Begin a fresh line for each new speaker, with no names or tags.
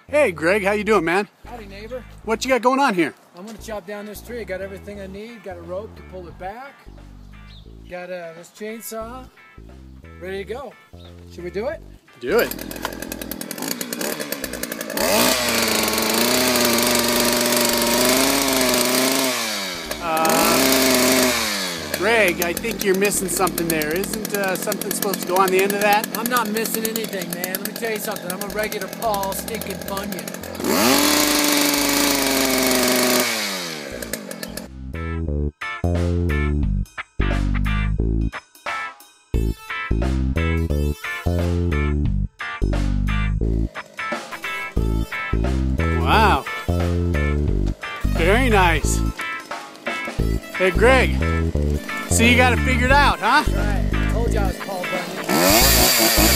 Hey Greg, how you doing, man?
Howdy, neighbor.
What you got going on here?
I'm gonna chop down this tree. I got everything I need. Got a rope to pull it back. Got this chainsaw. Ready to go. Should we do it?
Do it. Greg, I think you're missing something there. Isn't something supposed to go on the end of that?
I'm not missing anything, man. Let me tell you something. I'm a regular Paul stinking Bunyan.
Wow. Very nice. Hey Greg, so you got it figured out, huh?
That's right. I told you I was Paul Bunyan.